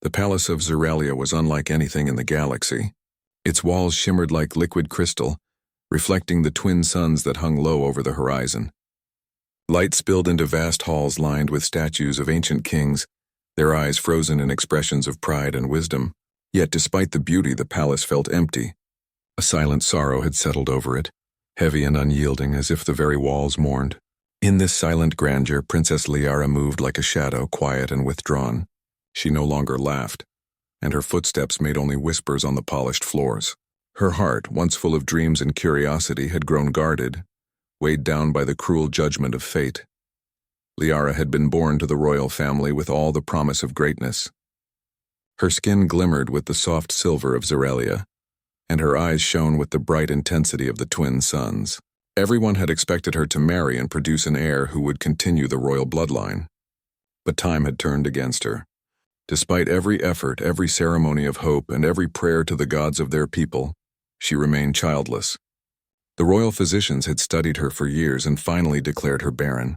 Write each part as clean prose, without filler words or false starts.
The palace of Zeralia was unlike anything in the galaxy. Its walls shimmered like liquid crystal, reflecting the twin suns that hung low over the horizon. Light spilled into vast halls lined with statues of ancient kings, their eyes frozen in expressions of pride and wisdom. Yet despite the beauty, the palace felt empty. A silent sorrow had settled over it, heavy and unyielding as if the very walls mourned. In this silent grandeur, Princess Liara moved like a shadow, quiet and withdrawn. She no longer laughed, and her footsteps made only whispers on the polished floors. Her heart, once full of dreams and curiosity, had grown guarded, weighed down by the cruel judgment of fate. Liara had been born to the royal family with all the promise of greatness. Her skin glimmered with the soft silver of Zeralia, and her eyes shone with the bright intensity of the twin suns. Everyone had expected her to marry and produce an heir who would continue the royal bloodline. But time had turned against her. Despite every effort, every ceremony of hope, and every prayer to the gods of their people, she remained childless. The royal physicians had studied her for years and finally declared her barren.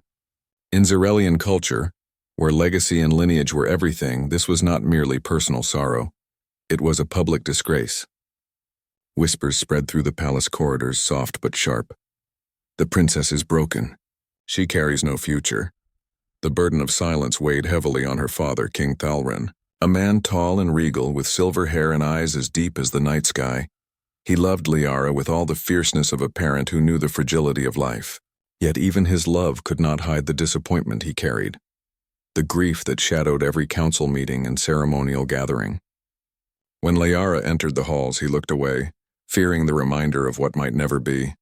In Zerelian culture, where legacy and lineage were everything, this was not merely personal sorrow. It was a public disgrace. Whispers spread through the palace corridors, soft but sharp. The princess is broken. She carries no future. The burden of silence weighed heavily on her father, King Thalrin, a man tall and regal with silver hair and eyes as deep as the night sky. He loved Liara with all the fierceness of a parent who knew the fragility of life. Yet even his love could not hide the disappointment he carried, the grief that shadowed every council meeting and ceremonial gathering. When Liara entered the halls, he looked away, fearing the reminder of what might never be.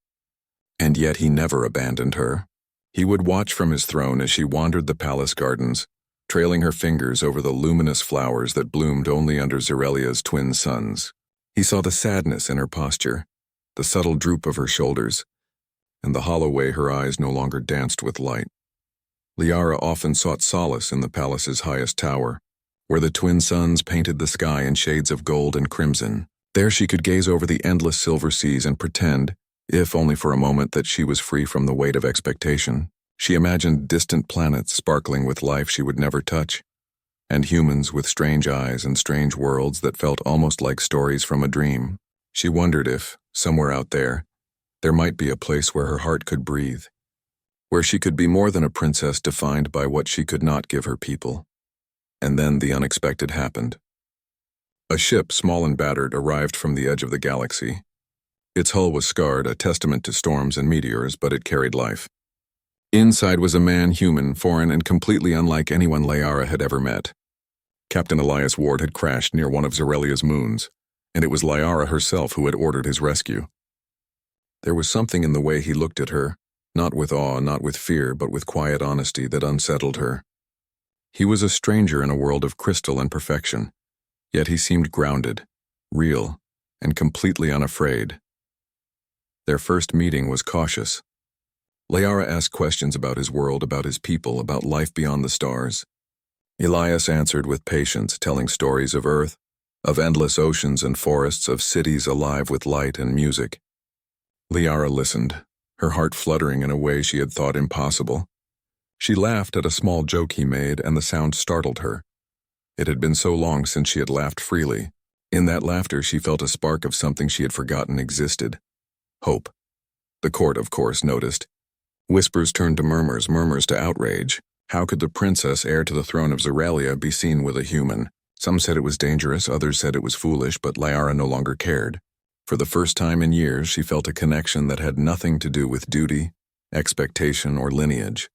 And yet he never abandoned her. He would watch from his throne as she wandered the palace gardens, trailing her fingers over the luminous flowers that bloomed only under Zerelia's twin suns. He saw the sadness in her posture, the subtle droop of her shoulders, and the hollow way her eyes no longer danced with light. Liara often sought solace in the palace's highest tower, where the twin suns painted the sky in shades of gold and crimson. There she could gaze over the endless silver seas and pretend, if only for a moment, that she was free from the weight of expectation. She imagined distant planets sparkling with life she would never touch, and humans with strange eyes and strange worlds that felt almost like stories from a dream. She wondered if, somewhere out there might be a place where her heart could breathe, where she could be more than a princess defined by what she could not give her people. And then the unexpected happened. A ship, small and battered, arrived from the edge of the galaxy. Its hull was scarred, a testament to storms and meteors, but it carried life. Inside was a man, human, foreign, and completely unlike anyone Liara had ever met. Captain Elias Ward had crashed near one of Zerelia's moons, and it was Liara herself who had ordered his rescue. There was something in the way he looked at her, not with awe, not with fear, but with quiet honesty that unsettled her. He was a stranger in a world of crystal and perfection, yet he seemed grounded, real, and completely unafraid. Their first meeting was cautious. Liara asked questions about his world, about his people, about life beyond the stars. Elias answered with patience, telling stories of Earth, of endless oceans and forests, of cities alive with light and music. Liara listened, her heart fluttering in a way she had thought impossible. She laughed at a small joke he made, and the sound startled her. It had been so long since she had laughed freely. In that laughter she felt a spark of something she had forgotten existed. Hope. The court, of course, noticed. Whispers turned to murmurs, murmurs to outrage. How could the princess, heir to the throne of Zerelia, be seen with a human? Some said it was dangerous, others said it was foolish, but Liara no longer cared. For the first time in years, she felt a connection that had nothing to do with duty, expectation, or lineage.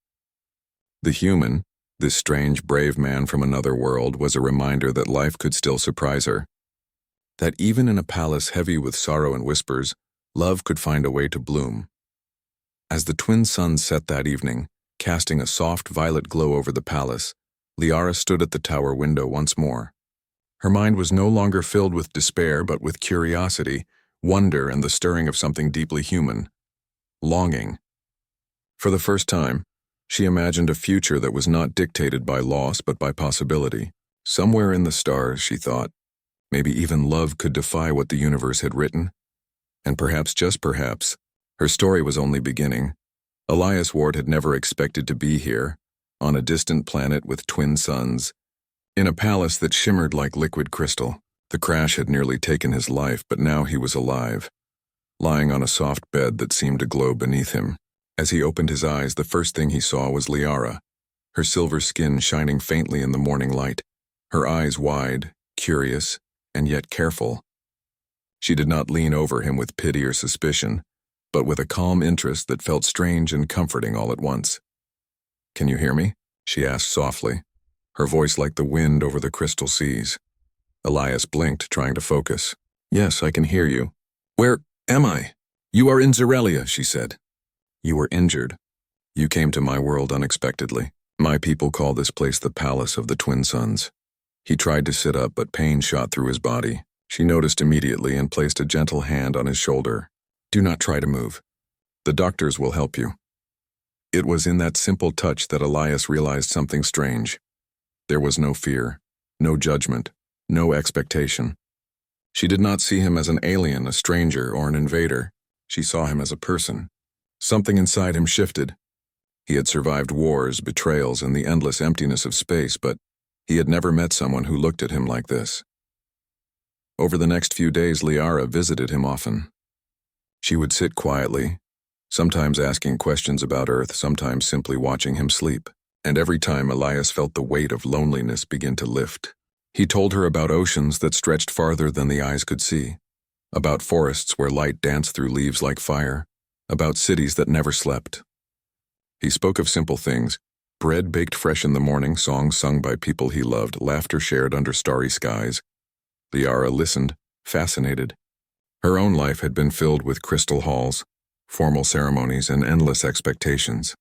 The human, this strange, brave man from another world, was a reminder that life could still surprise her. That even in a palace heavy with sorrow and whispers, love could find a way to bloom. As the twin suns set that evening, casting a soft violet glow over the palace, Liara stood at the tower window once more. Her mind was no longer filled with despair, but with curiosity, wonder, and the stirring of something deeply human. Longing. For the first time, she imagined a future that was not dictated by loss but by possibility. Somewhere in the stars, she thought, maybe even love could defy what the universe had written. And perhaps, just perhaps, her story was only beginning. Elias Ward had never expected to be here, on a distant planet with twin suns, In a palace that shimmered like liquid crystal, the crash had nearly taken his life, but now he was alive, lying on a soft bed that seemed to glow beneath him. As he opened his eyes, the first thing he saw was Liara, her silver skin shining faintly in the morning light, her eyes wide, curious, and yet careful. She did not lean over him with pity or suspicion, but with a calm interest that felt strange and comforting all at once. "Can you hear me?" she asked softly, her voice like the wind over the crystal seas. Elias blinked, trying to focus. "Yes, I can hear you." "Where am I?" "You are in Zerelia," she said. "You were injured. You came to my world unexpectedly. My people call this place the Palace of the Twin Suns." He tried to sit up, but pain shot through his body. She noticed immediately and placed a gentle hand on his shoulder. "Do not try to move. The doctors will help you." It was in that simple touch that Elias realized something strange. There was no fear, no judgment, no expectation. She did not see him as an alien, a stranger, or an invader. She saw him as a person. Something inside him shifted. He had survived wars, betrayals, and the endless emptiness of space, but he had never met someone who looked at him like this. Over the next few days, Liara visited him often. She would sit quietly, sometimes asking questions about Earth, sometimes simply watching him sleep. And every time Elias felt the weight of loneliness begin to lift. He told her about oceans that stretched farther than the eyes could see, about forests where light danced through leaves like fire, about cities that never slept. He spoke of simple things: bread baked fresh in the morning, songs sung by people he loved, laughter shared under starry skies. Liara listened, fascinated. Her own life had been filled with crystal halls, formal ceremonies, and endless expectations.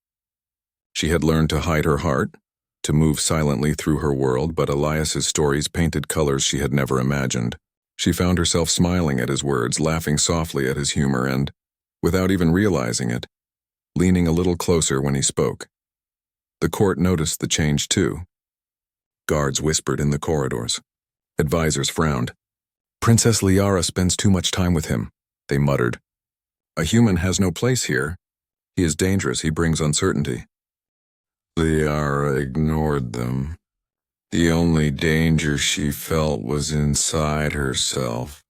She had learned to hide her heart, to move silently through her world, but Elias's stories painted colors she had never imagined. She found herself smiling at his words, laughing softly at his humor, and, without even realizing it, leaning a little closer when he spoke. The court noticed the change too. Guards whispered in the corridors. Advisors frowned. "Princess Liara spends too much time with him," they muttered. "A human has no place here. He is dangerous, he brings uncertainty." Liara ignored them. The only danger she felt was inside herself.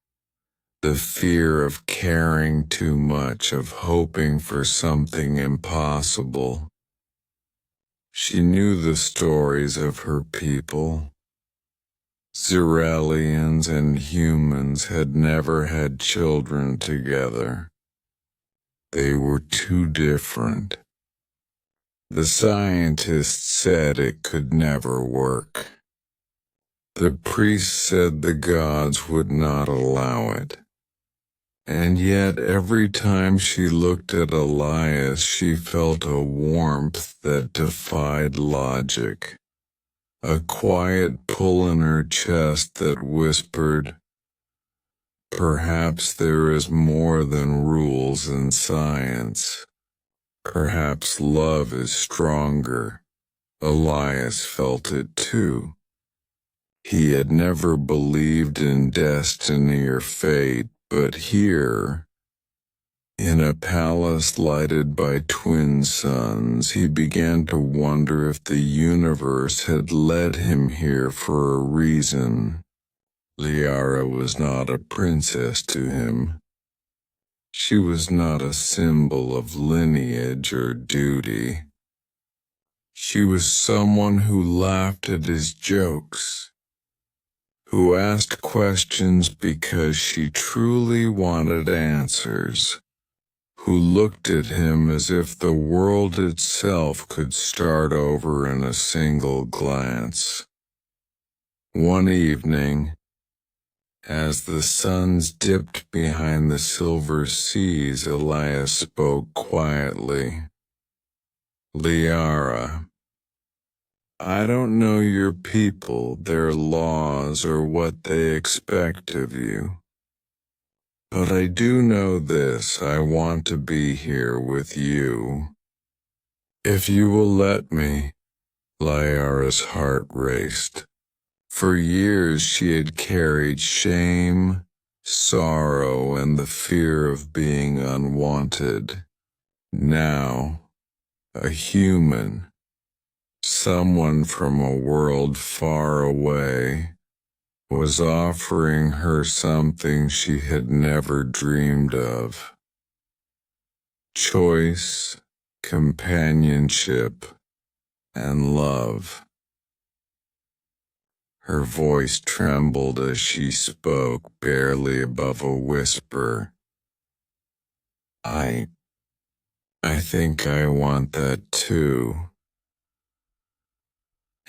The fear of caring too much, of hoping for something impossible. She knew the stories of her people. Zerelians and humans had never had children together. They were too different. The scientists said it could never work. The priests said the gods would not allow it. And yet every time she looked at Elias, she felt a warmth that defied logic. A quiet pull in her chest that whispered, "Perhaps there is more than rules in science. Perhaps love is stronger." Elias felt it too. He had never believed in destiny or fate, but here, in a palace lighted by twin suns, he began to wonder if the universe had led him here for a reason. Liara was not a princess to him. She was not a symbol of lineage or duty. She was someone who laughed at his jokes, who asked questions because she truly wanted answers, who looked at him as if the world itself could start over in a single glance. One evening, as the suns dipped behind the silver seas, Elias spoke quietly. "Liara, I don't know your people, their laws, or what they expect of you. But I do know this: I want to be here with you. If you will let me." Liara's heart raced. For years she had carried shame, sorrow, and the fear of being unwanted. Now, a human, Someone from a world far away was offering her something she had never dreamed of. Choice, companionship, and love. Her voice trembled as she spoke, barely above a whisper. I think I want that too.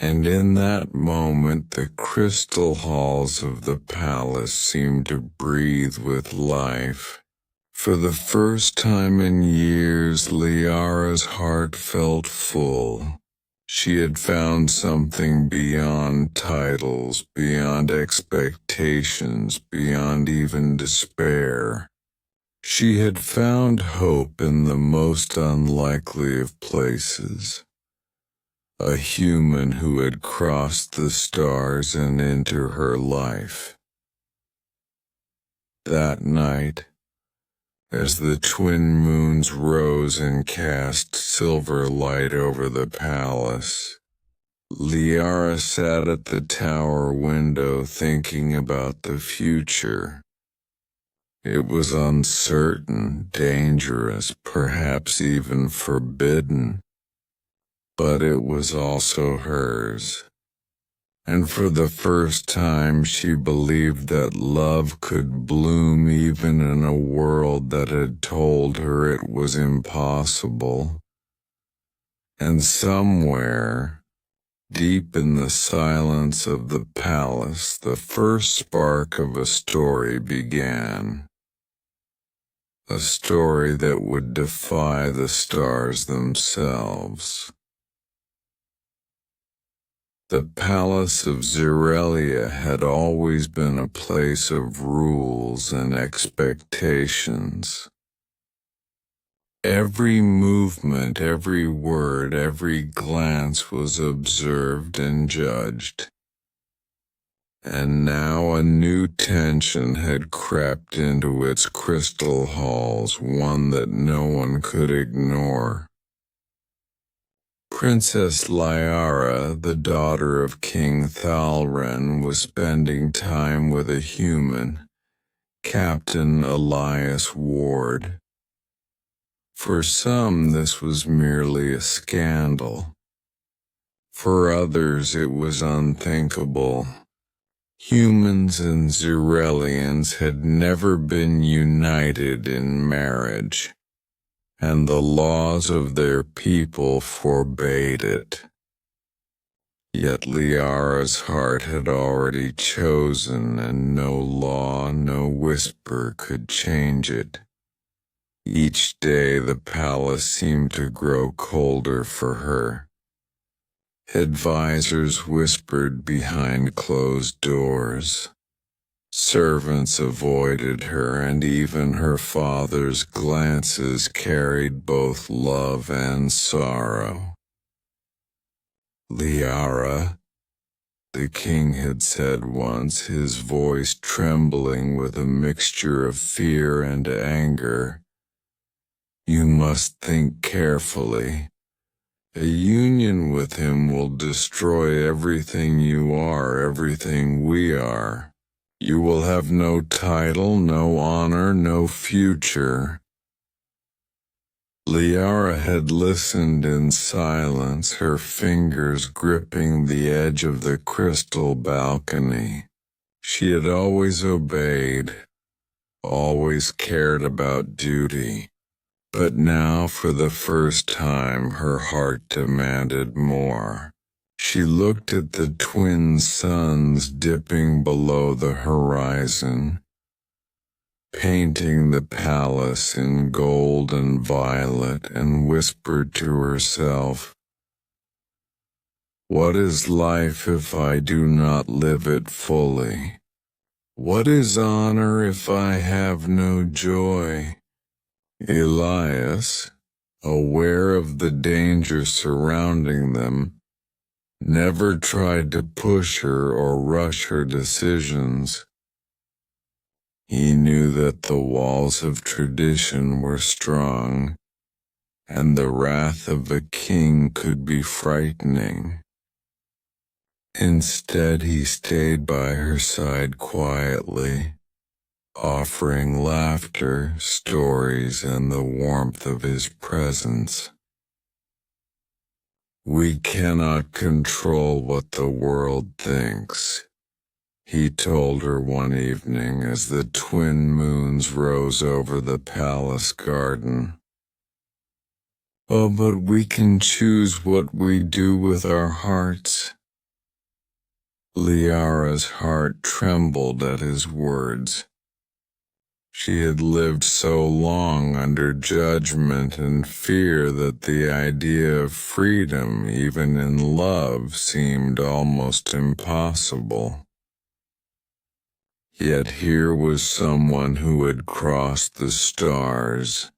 And in that moment, the crystal halls of the palace seemed to breathe with life. For the first time in years, Liara's heart felt full. She had found something beyond titles, beyond expectations, beyond even despair. She had found hope in the most unlikely of places. A human who had crossed the stars and into her life. That night, as the twin moons rose and cast silver light over the palace, Liara sat at the tower window thinking about the future. It was uncertain, dangerous, perhaps even forbidden, but it was also hers. And for the first time she believed that love could bloom even in a world that had told her it was impossible. And somewhere, deep in the silence of the palace, the first spark of a story began. A story that would defy the stars themselves. The palace of Zerelia had always been a place of rules and expectations. Every movement, every word, every glance was observed and judged. And now a new tension had crept into its crystal halls, one that no one could ignore. Princess Liara, the daughter of King Thalren, was spending time with a human, Captain Elias Ward. For some, this was merely a scandal. For others, it was unthinkable. Humans and Zerelians had never been united in marriage, and the laws of their people forbade it. Yet Liara's heart had already chosen, and no law, no whisper could change it. Each day the palace seemed to grow colder for her. Advisors whispered behind closed doors. Servants avoided her, and even her father's glances carried both love and sorrow. Liara, the king had said once, his voice trembling with a mixture of fear and anger, "You must think carefully. A union with him will destroy everything you are, everything we are. You will have no title, no honor, no future." Liara had listened in silence, her fingers gripping the edge of the crystal balcony. She had always obeyed, always cared about duty. But now, for the first time, her heart demanded more. She looked at the twin suns dipping below the horizon, painting the palace in gold and violet, and whispered to herself, "What is life if I do not live it fully? What is honor if I have no joy?" Elias, aware of the danger surrounding them, never tried to push her or rush her decisions. He knew that the walls of tradition were strong, and the wrath of a king could be frightening. Instead, he stayed by her side quietly, offering laughter, stories, and the warmth of his presence. "We cannot control what the world thinks," he told her one evening as the twin moons rose over the palace garden. "Oh, but we can choose what we do with our hearts." Liara's heart trembled at his words. She had lived so long under judgment and fear that the idea of freedom, even in love, seemed almost impossible. Yet here was someone who had crossed the stars,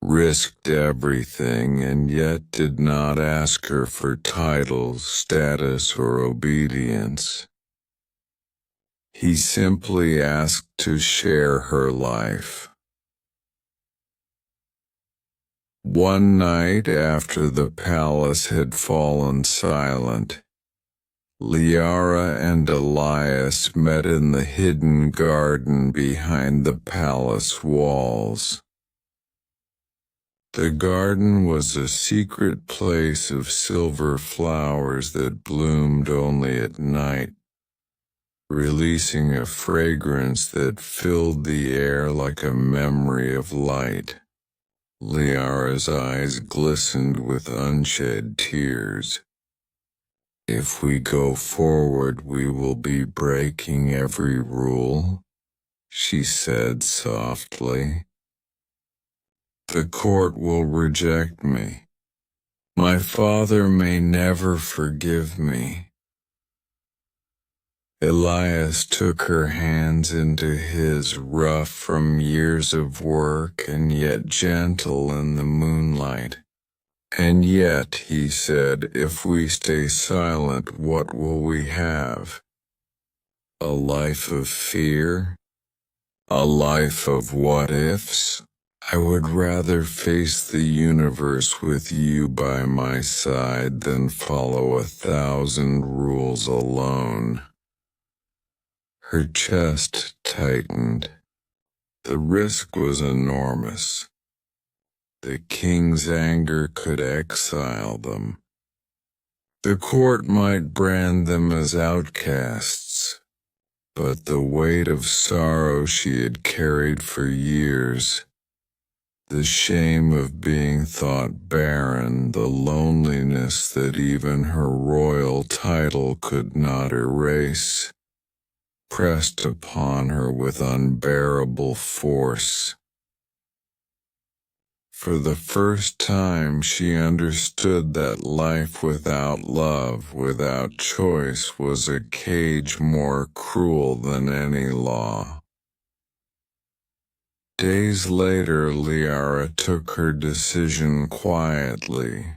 risked everything, and yet did not ask her for titles, status, or obedience. He simply asked to share her life. One night after the palace had fallen silent, Liara and Elias met in the hidden garden behind the palace walls. The garden was a secret place of silver flowers that bloomed only at night, releasing a fragrance that filled the air like a memory of light. Liara's eyes glistened with unshed tears. "If we go forward, we will be breaking every rule," she said softly. "The court will reject me. My father may never forgive me." Elias took her hands into his, rough from years of work and yet gentle in the moonlight. "And yet," he said, "if we stay silent, what will we have? A life of fear? A life of what-ifs? I would rather face the universe with you by my side than follow 1,000 rules alone." Her chest tightened. The risk was enormous. The king's anger could exile them. The court might brand them as outcasts, but the weight of sorrow she had carried for years, the shame of being thought barren, the loneliness that even her royal title could not erase, pressed upon her with unbearable force. For the first time she understood that life without love, without choice, was a cage more cruel than any law. Days later, Liara took her decision quietly,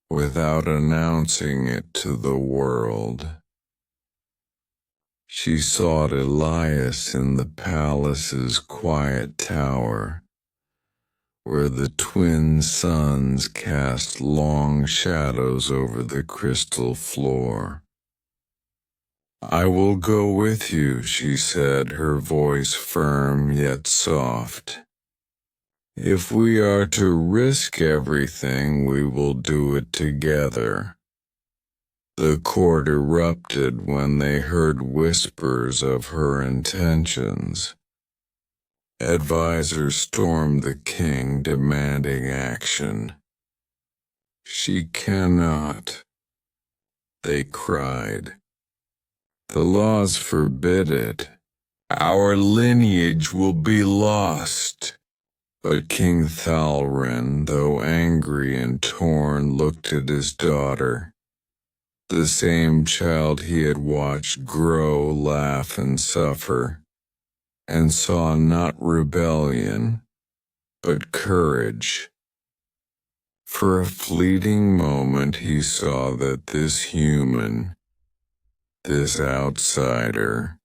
without announcing it to the world. She sought Elias in the palace's quiet tower, where the twin suns cast long shadows over the crystal floor. "I will go with you," she said, her voice firm yet soft. "If we are to risk everything, we will do it together." The court erupted when they heard whispers of her intentions. Advisors stormed the king, demanding action. "She cannot," they cried. "The laws forbid it. Our lineage will be lost." But King Thalrin, though angry and torn, looked at his daughter, the same child he had watched grow, laugh, and suffer, and saw not rebellion, but courage. For a fleeting moment he saw that this human, this outsider,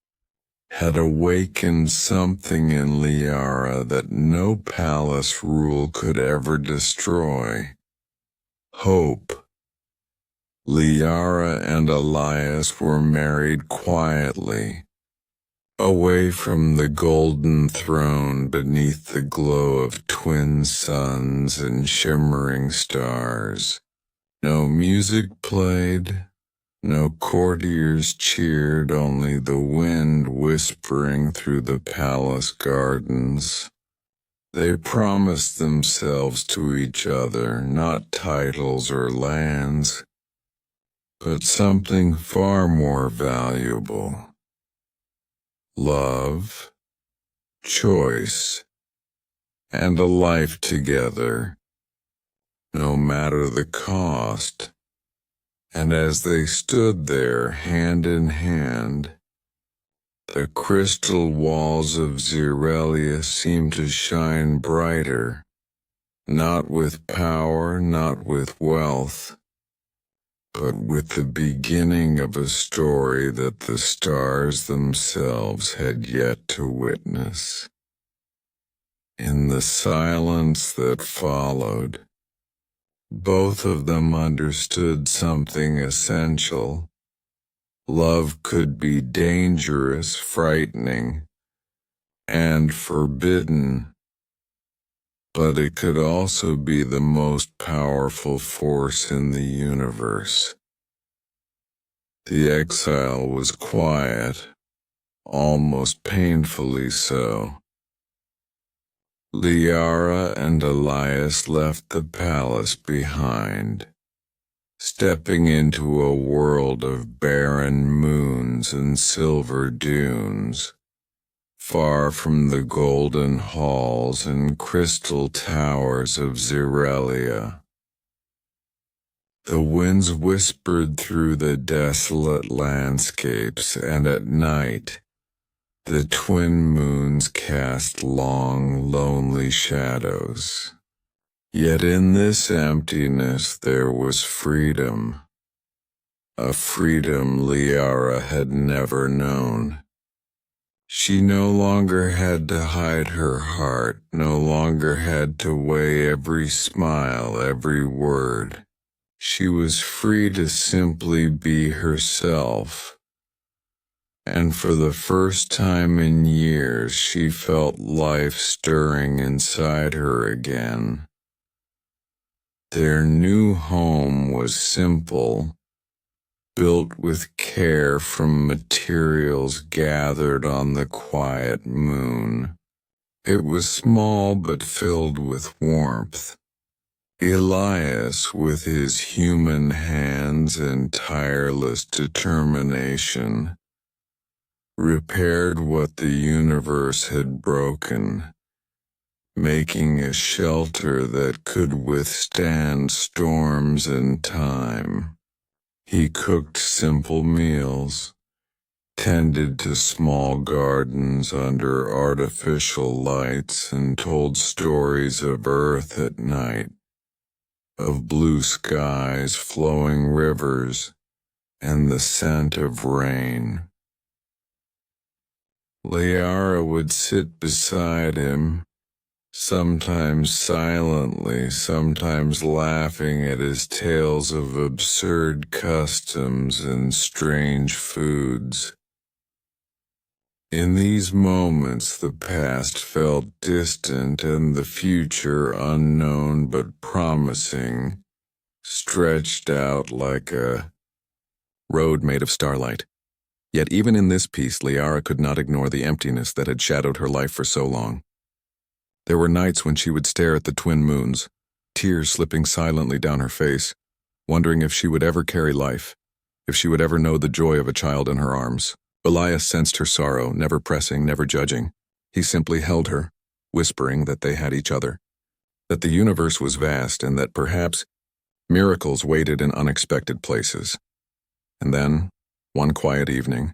had awakened something in Liara that no palace rule could ever destroy. Hope. Liara and Elias were married quietly, away from the golden throne beneath the glow of twin suns and shimmering stars. No music played, no courtiers cheered, only the wind whispering through the palace gardens. They promised themselves to each other not titles or lands, but something far more valuable. Love, choice, and a life together, no matter the cost. And as they stood there, hand in hand, the crystal walls of Zerelia seemed to shine brighter, not with power, not with wealth, but with the beginning of a story that the stars themselves had yet to witness. In the silence that followed, both of them understood something essential. Love could be dangerous, frightening, and forbidden, but it could also be the most powerful force in the universe. The exile was quiet, almost painfully so. Liara and Elias left the palace behind, stepping into a world of barren moons and silver dunes, far from the golden halls and crystal towers of Zerelia. The winds whispered through the desolate landscapes, and at night, the twin moons cast long, lonely shadows. Yet in this emptiness there was freedom, a freedom Liara had never known. She no longer had to hide her heart, no longer had to weigh every smile, every word. She was free to simply be herself. And for the first time in years, she felt life stirring inside her again. Their new home was simple, built with care from materials gathered on the quiet moon. It was small but filled with warmth. Elias, with his human hands and tireless determination, repaired what the universe had broken, making a shelter that could withstand storms and time. He cooked simple meals, tended to small gardens under artificial lights, and told stories of Earth at night, of blue skies, flowing rivers, and the scent of rain. Liara would sit beside him, sometimes silently, sometimes laughing at his tales of absurd customs and strange foods. In these moments, the past felt distant and the future unknown but promising, stretched out like a road made of starlight. Yet even in this peace, Liara could not ignore the emptiness that had shadowed her life for so long. There were nights when she would stare at the twin moons, tears slipping silently down her face, wondering if she would ever carry life, if she would ever know the joy of a child in her arms. Elias sensed her sorrow, never pressing, never judging. He simply held her, whispering that they had each other, that the universe was vast and that perhaps miracles waited in unexpected places. And then, one quiet evening,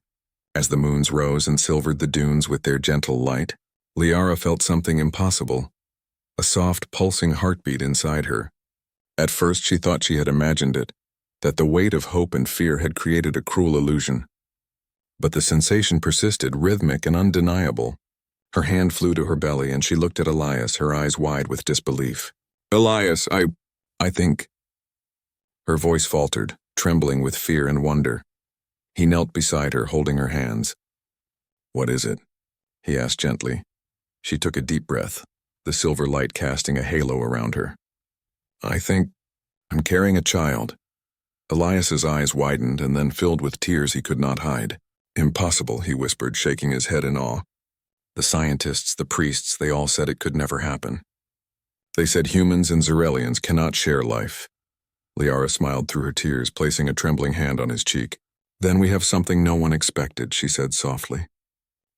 as the moons rose and silvered the dunes with their gentle light, Liara felt something impossible, a soft, pulsing heartbeat inside her. At first she thought she had imagined it, that the weight of hope and fear had created a cruel illusion. But the sensation persisted, rhythmic and undeniable. Her hand flew to her belly, and she looked at Elias, her eyes wide with disbelief. "Elias, I think—" Her voice faltered, trembling with fear and wonder. He knelt beside her, holding her hands. "What is it?" he asked gently. She took a deep breath, the silver light casting a halo around her. "I think I'm carrying a child." Elias's eyes widened and then filled with tears he could not hide. "Impossible," he whispered, shaking his head in awe. The scientists, the priests, they all said it could never happen. They said humans and Xerelians cannot share life. Liara smiled through her tears, placing a trembling hand on his cheek. "Then we have something no one expected," she said softly.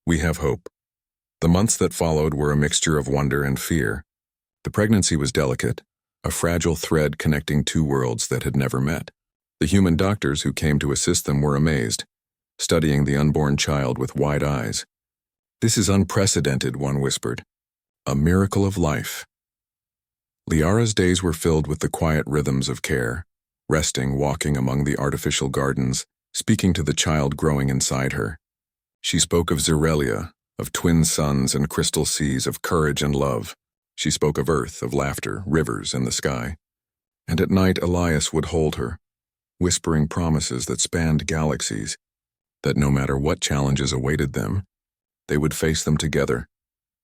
"We have hope." The months that followed were a mixture of wonder and fear. The pregnancy was delicate, a fragile thread connecting two worlds that had never met. The human doctors who came to assist them were amazed, studying the unborn child with wide eyes. "This is unprecedented," one whispered. "A miracle of life." Liara's days were filled with the quiet rhythms of care, resting, walking among the artificial gardens, speaking to the child growing inside her. She spoke of Xerelia, of twin suns and crystal seas, of courage and love. She spoke of earth, of laughter, rivers, and the sky. And at night Elias would hold her, whispering promises that spanned galaxies, that no matter what challenges awaited them, they would face them together.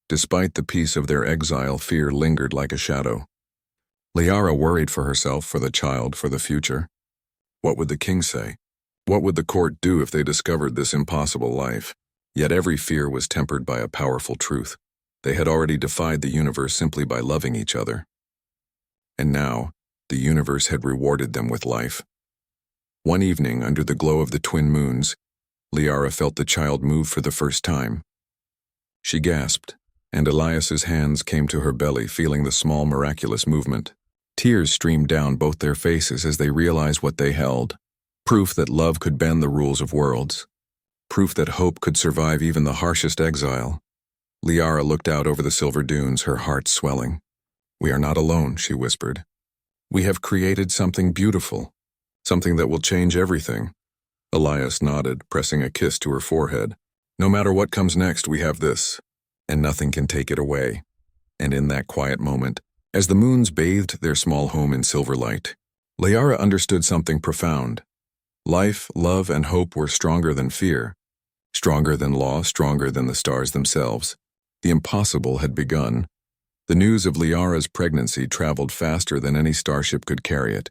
Despite the peace of their exile, fear lingered like a shadow. Liara worried for herself, for the child, for the future. What would the king say? What would the court do if they discovered this impossible life? Yet every fear was tempered by a powerful truth. They had already defied the universe simply by loving each other. And now, the universe had rewarded them with life. One evening, under the glow of the twin moons, Liara felt the child move for the first time. She gasped, and Elias's hands came to her belly, feeling the small, miraculous movement. Tears streamed down both their faces as they realized what they held. Proof that love could bend the rules of worlds. Proof that hope could survive even the harshest exile. Liara looked out over the silver dunes, her heart swelling. "We are not alone," she whispered. "We have created something beautiful, something that will change everything." Elias nodded, pressing a kiss to her forehead. "No matter what comes next, we have this, and nothing can take it away." And in that quiet moment, as the moons bathed their small home in silver light, Liara understood something profound. Life, love, and hope were stronger than fear, stronger than law, stronger than the stars themselves. The impossible had begun. The news of Liara's pregnancy traveled faster than any starship could carry it.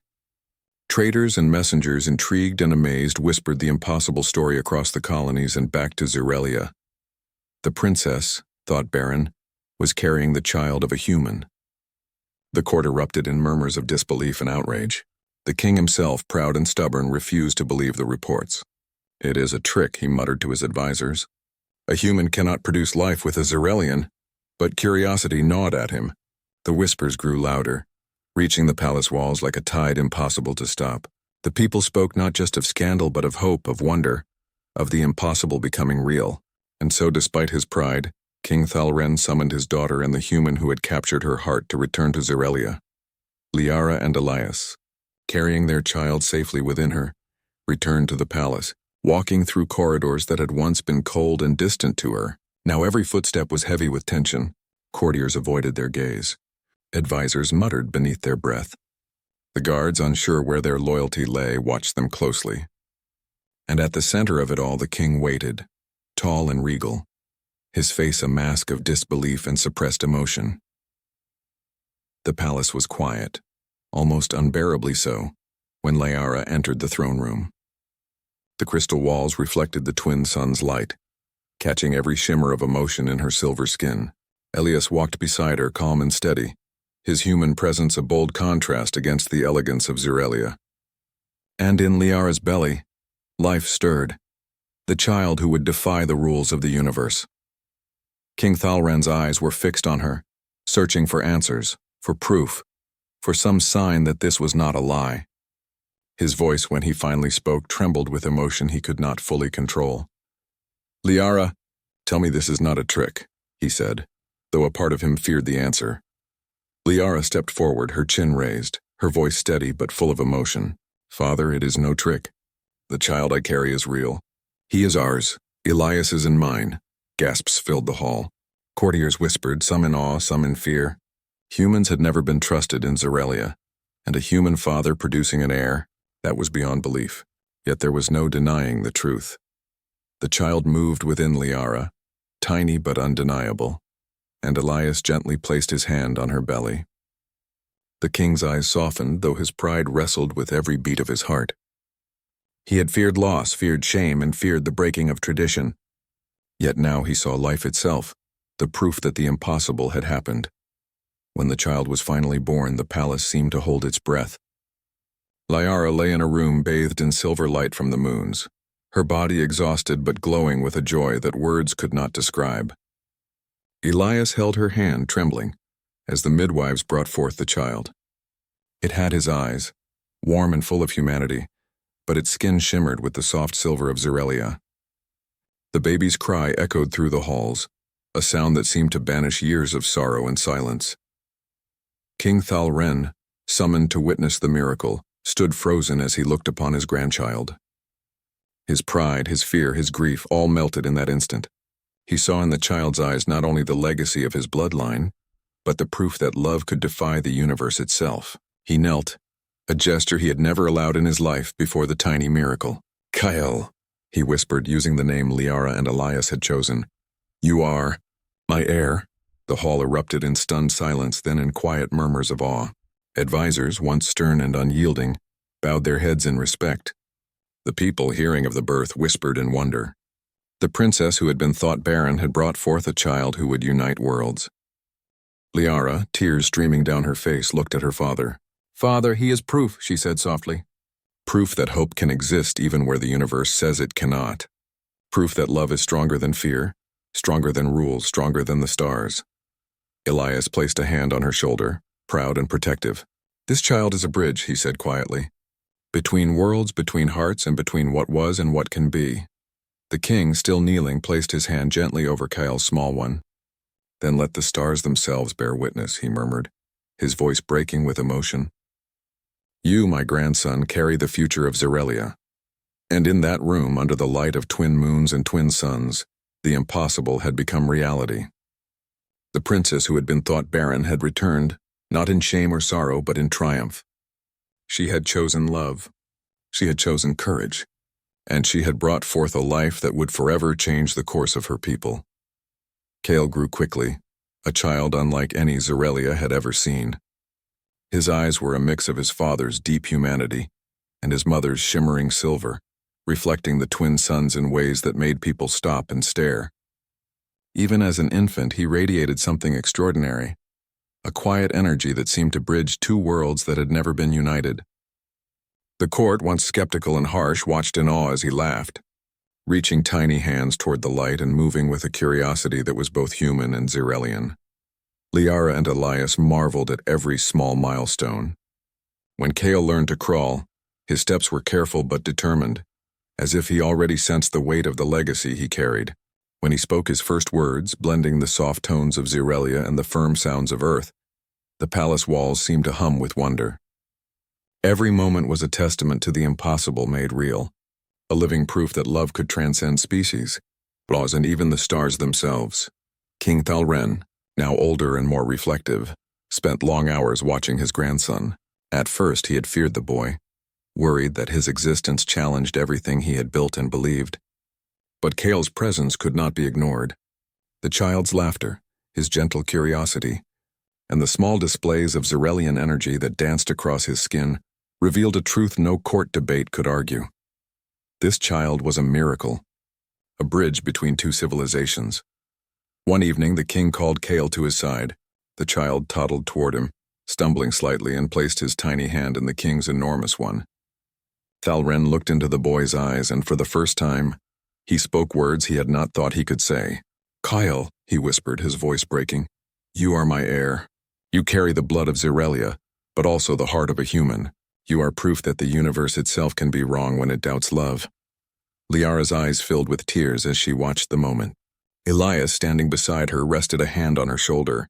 Traders and messengers, intrigued and amazed, whispered the impossible story across the colonies and back to Xerelia. The princess, thought Barren, was carrying the child of a human. The court erupted in murmurs of disbelief and outrage. The king himself, proud and stubborn, refused to believe the reports. "It is a trick," he muttered to his advisors. "A human cannot produce life with a Xerelian." But curiosity gnawed at him. The whispers grew louder, reaching the palace walls like a tide impossible to stop. The people spoke not just of scandal but of hope, of wonder, of the impossible becoming real. And so, despite his pride, King Thalren summoned his daughter and the human who had captured her heart to return to Xerelia. Liara and Elias, carrying their child safely within her, returned to the palace, walking through corridors that had once been cold and distant to her. Now every footstep was heavy with tension. Courtiers avoided their gaze. Advisors muttered beneath their breath. The guards, unsure where their loyalty lay, watched them closely. And at the center of it all, the king waited, tall and regal, his face a mask of disbelief and suppressed emotion. The palace was quiet, almost unbearably so, when Liara entered the throne room. The crystal walls reflected the twin suns' light, catching every shimmer of emotion in her silver skin. Elias walked beside her, calm and steady, his human presence a bold contrast against the elegance of Xerelia. And in Liara's belly, life stirred, the child who would defy the rules of the universe. King Thalren's eyes were fixed on her, searching for answers, for proof, for some sign that this was not a lie. His voice, when he finally spoke, trembled with emotion he could not fully control. "Liara, tell me this is not a trick," he said, though a part of him feared the answer. Liara stepped forward, her chin raised, her voice steady but full of emotion. "Father, it is no trick. The child I carry is real. He is ours. Elias is in mine. Gasps filled the hall. Courtiers whispered, some in awe, some in fear. Humans had never been trusted in Zerelia, and a human father producing an heir, that was beyond belief. Yet there was no denying the truth. The child moved within Liara, tiny but undeniable, and Elias gently placed his hand on her belly. The king's eyes softened, though his pride wrestled with every beat of his heart. He had feared loss, feared shame, and feared the breaking of tradition. Yet now he saw life itself, the proof that the impossible had happened. When the child was finally born, the palace seemed to hold its breath. Liara lay in a room bathed in silver light from the moons, her body exhausted but glowing with a joy that words could not describe. Elias held her hand, trembling, as the midwives brought forth the child. It had his eyes, warm and full of humanity, but its skin shimmered with the soft silver of Zerelia. The baby's cry echoed through the halls, a sound that seemed to banish years of sorrow and silence. King Thalren, summoned to witness the miracle, stood frozen as he looked upon his grandchild. His pride, his fear, his grief all melted in that instant. He saw in the child's eyes not only the legacy of his bloodline, but the proof that love could defy the universe itself. He knelt, a gesture he had never allowed in his life before the tiny miracle. "Kyle," he whispered, using the name Liara and Elias had chosen. "You are my heir." The hall erupted in stunned silence, then in quiet murmurs of awe. Advisors, once stern and unyielding, bowed their heads in respect. The people, hearing of the birth, whispered in wonder. The princess who had been thought barren had brought forth a child who would unite worlds. Liara, tears streaming down her face, looked at her father. "Father, he is proof," she said softly. "Proof that hope can exist even where the universe says it cannot. Proof that love is stronger than fear, stronger than rules, stronger than the stars." Elias placed a hand on her shoulder, proud and protective. "This child is a bridge," he said quietly. "Between worlds, between hearts, and between what was and what can be." The king, still kneeling, placed his hand gently over Kyle's small one. "Then let the stars themselves bear witness," he murmured, his voice breaking with emotion. "You, my grandson, carry the future of Zerelia." And in that room, under the light of twin moons and twin suns, the impossible had become reality. The princess who had been thought barren had returned, not in shame or sorrow, but in triumph. She had chosen love. She had chosen courage. And she had brought forth a life that would forever change the course of her people. Kale grew quickly, a child unlike any Zerelia had ever seen. His eyes were a mix of his father's deep humanity and his mother's shimmering silver, reflecting the twin suns in ways that made people stop and stare. Even as an infant, he radiated something extraordinary, a quiet energy that seemed to bridge two worlds that had never been united. The court, once skeptical and harsh, watched in awe as he laughed, reaching tiny hands toward the light and moving with a curiosity that was both human and Zerelian. Liara and Elias marveled at every small milestone. When Kale learned to crawl, his steps were careful but determined, as if he already sensed the weight of the legacy he carried. When he spoke his first words, blending the soft tones of Zerelia and the firm sounds of earth, the palace walls seemed to hum with wonder. Every moment was a testament to the impossible made real, a living proof that love could transcend species, laws, and even the stars themselves. King Thalren, now older and more reflective, spent long hours watching his grandson. At first he had feared the boy, worried that his existence challenged everything he had built and believed. But Kale's presence could not be ignored. The child's laughter, his gentle curiosity, and the small displays of Zerelian energy that danced across his skin revealed a truth no court debate could argue. This child was a miracle, a bridge between two civilizations. One evening, the king called Kale to his side. The child toddled toward him, stumbling slightly, and placed his tiny hand in the king's enormous one. Thalren looked into the boy's eyes, and for the first time, he spoke words he had not thought he could say. "Kyle," he whispered, his voice breaking, "you are my heir. You carry the blood of Zerelia, but also the heart of a human. You are proof that the universe itself can be wrong when it doubts love." Liara's eyes filled with tears as she watched the moment. Elias, standing beside her, rested a hand on her shoulder.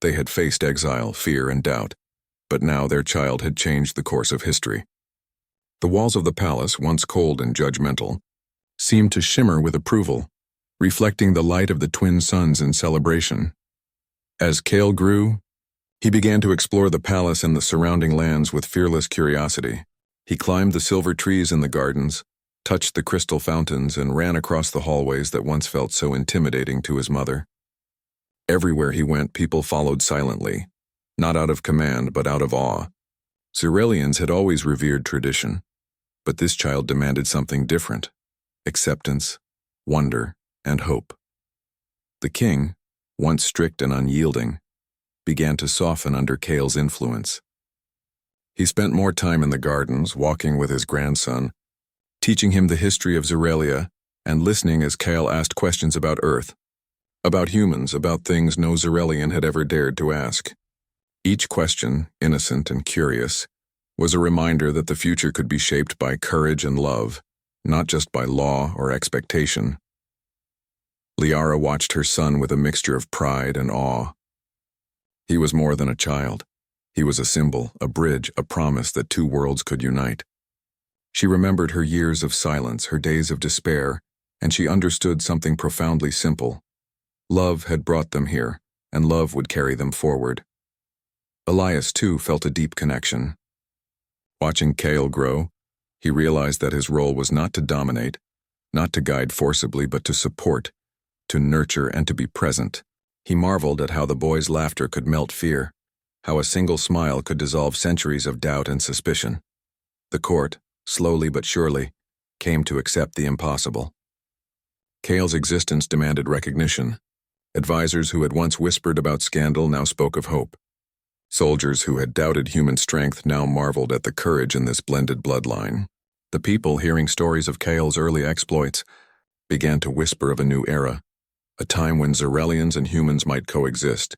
They had faced exile, fear, and doubt, but now their child had changed the course of history. The walls of the palace, once cold and judgmental, seemed to shimmer with approval, reflecting the light of the twin suns in celebration. As Kale grew, he began to explore the palace and the surrounding lands with fearless curiosity. He climbed the silver trees in the gardens, touched the crystal fountains, and ran across the hallways that once felt so intimidating to his mother. Everywhere he went, people followed silently, not out of command but out of awe. Xyrelians had always revered tradition, but this child demanded something different: acceptance, wonder, and hope. The king, once strict and unyielding, began to soften under Kale's influence. He spent more time in the gardens, walking with his grandson, teaching him the history of Xyrelia and listening as Kale asked questions about Earth, about humans, about things no Xyrelian had ever dared to ask. Each question, innocent and curious, was a reminder that the future could be shaped by courage and love, not just by law or expectation. Liara watched her son with a mixture of pride and awe. He was more than a child. He was a symbol, a bridge, a promise that two worlds could unite. She remembered her years of silence, her days of despair, and she understood something profoundly simple. Love had brought them here, and love would carry them forward. Elias, too, felt a deep connection. Watching Kale grow, he realized that his role was not to dominate, not to guide forcibly, but to support, to nurture, and to be present. He marveled at how the boy's laughter could melt fear, how a single smile could dissolve centuries of doubt and suspicion. The court, slowly but surely, came to accept the impossible. Kale's existence demanded recognition. Advisors who had once whispered about scandal now spoke of hope. Soldiers who had doubted human strength now marveled at the courage in this blended bloodline. The people, hearing stories of Kale's early exploits, began to whisper of a new era, a time when Xyrelians and humans might coexist,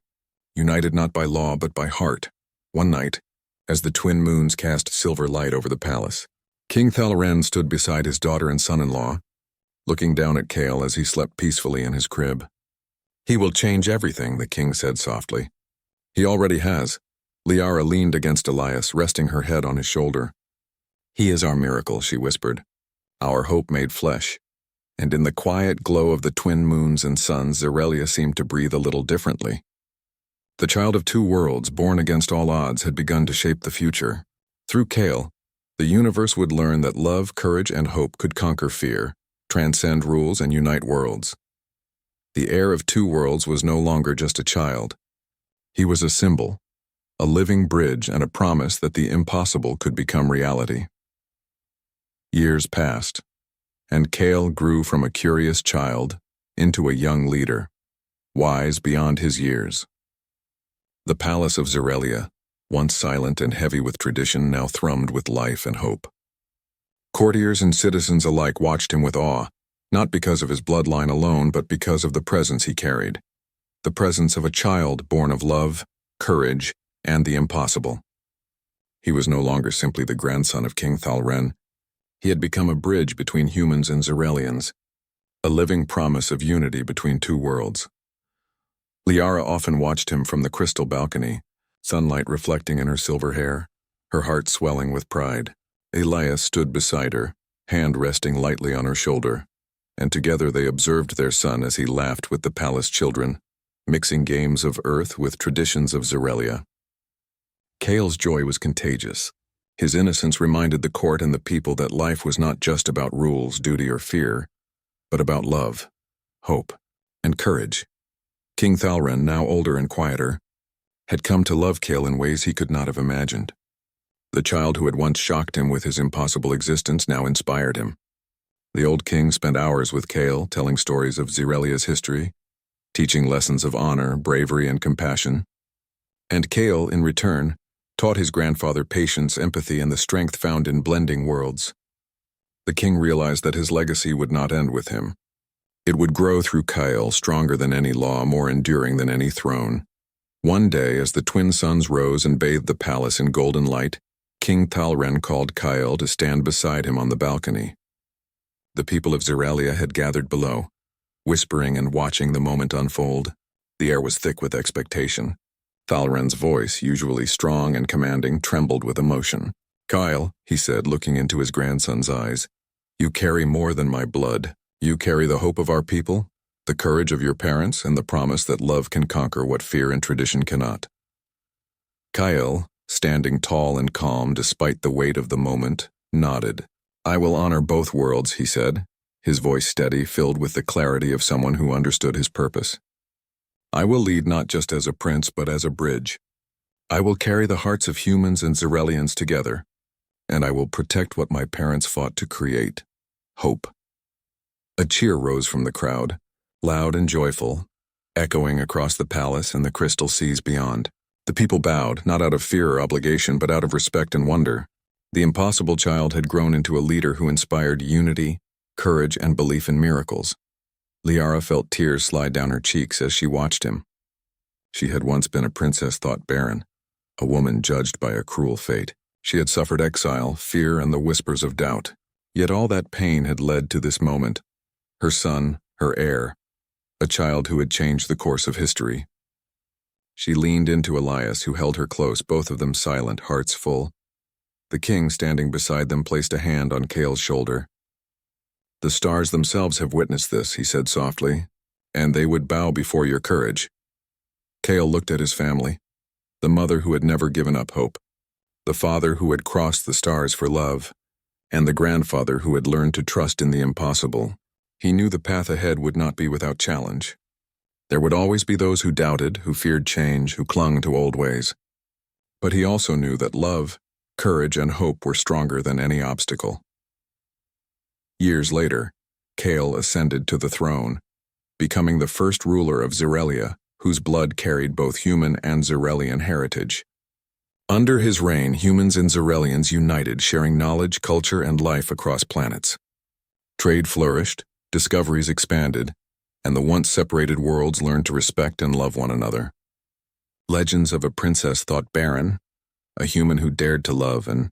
united not by law but by heart. One night, as the twin moons cast silver light over the palace, King Thalren stood beside his daughter and son-in-law, looking down at Kale as he slept peacefully in his crib. "He will change everything," the king said softly. "He already has." Liara leaned against Elias, resting her head on his shoulder. "He is our miracle," she whispered, "our hope made flesh." And in the quiet glow of the twin moons and suns, Xyrelia seemed to breathe a little differently. The child of two worlds, born against all odds, had begun to shape the future. Through Kale, the universe would learn that love, courage, and hope could conquer fear, transcend rules, and unite worlds. The heir of two worlds was no longer just a child. He was a symbol, a living bridge, and a promise that the impossible could become reality. Years passed, and Kale grew from a curious child into a young leader, wise beyond his years. The palace of Xyrelia, once silent and heavy with tradition, now thrummed with life and hope. Courtiers and citizens alike watched him with awe, not because of his bloodline alone, but because of the presence he carried. The presence of a child born of love, courage, and the impossible. He was no longer simply the grandson of King Thalren. He had become a bridge between humans and Xyrelians, a living promise of unity between two worlds. Liara often watched him from the crystal balcony, sunlight reflecting in her silver hair, her heart swelling with pride. Elias stood beside her, hand resting lightly on her shoulder, and together they observed their son as he laughed with the palace children, mixing games of Earth with traditions of Xyrelia. Kale's joy was contagious. His innocence reminded the court and the people that life was not just about rules, duty, or fear, but about love, hope, and courage. King Thalren, now older and quieter, had come to love Kale in ways he could not have imagined. The child who had once shocked him with his impossible existence now inspired him. The old king spent hours with Kale, telling stories of Xyrelia's history, teaching lessons of honor, bravery, and compassion. And Kale, in return, taught his grandfather patience, empathy, and the strength found in blending worlds. The king realized that his legacy would not end with him. It would grow through Kale, stronger than any law, more enduring than any throne. One day, as the twin suns rose and bathed the palace in golden light, King Thalren called Kale to stand beside him on the balcony. The people of Xyrelia had gathered below, whispering and watching the moment unfold. The air was thick with expectation. Thalren's voice, usually strong and commanding, trembled with emotion. "Kyle," he said, looking into his grandson's eyes, You carry more than my blood. You carry the hope of our people, the courage of your parents, and the promise that love can conquer what fear and tradition cannot. Kyle, standing tall and calm despite the weight of the moment, nodded. I will honor both worlds, he said, his voice steady, filled with the clarity of someone who understood his purpose. I will lead not just as a prince, but as a bridge. I will carry the hearts of humans and Xerelians together, and I will protect what my parents fought to create, hope. A cheer rose from the crowd, loud and joyful, echoing across the palace and the crystal seas beyond. The people bowed, not out of fear or obligation, but out of respect and wonder. The impossible child had grown into a leader who inspired unity, courage, and belief in miracles. Liara felt tears slide down her cheeks as she watched him. She had once been a princess, thought Barren, a woman judged by a cruel fate. She had suffered exile, fear, and the whispers of doubt. Yet all that pain had led to this moment. Her son, her heir, a child who had changed the course of history. She leaned into Elias, who held her close, both of them silent, hearts full. The king, standing beside them, placed a hand on Kale's shoulder. The stars themselves have witnessed this, he said softly, and they would bow before your courage. Kale looked at his family, the mother who had never given up hope, the father who had crossed the stars for love, and the grandfather who had learned to trust in the impossible. He knew the path ahead would not be without challenge. There would always be those who doubted, who feared change, who clung to old ways. But he also knew that love, courage, and hope were stronger than any obstacle. Years later, Kale ascended to the throne, becoming the first ruler of Xerelia, whose blood carried both human and Xerelian heritage. Under his reign, humans and Xerelians united, sharing knowledge, culture, and life across planets. Trade flourished, discoveries expanded, and the once separated worlds learned to respect and love one another. Legends of a princess, thought Barren, a human who dared to love, and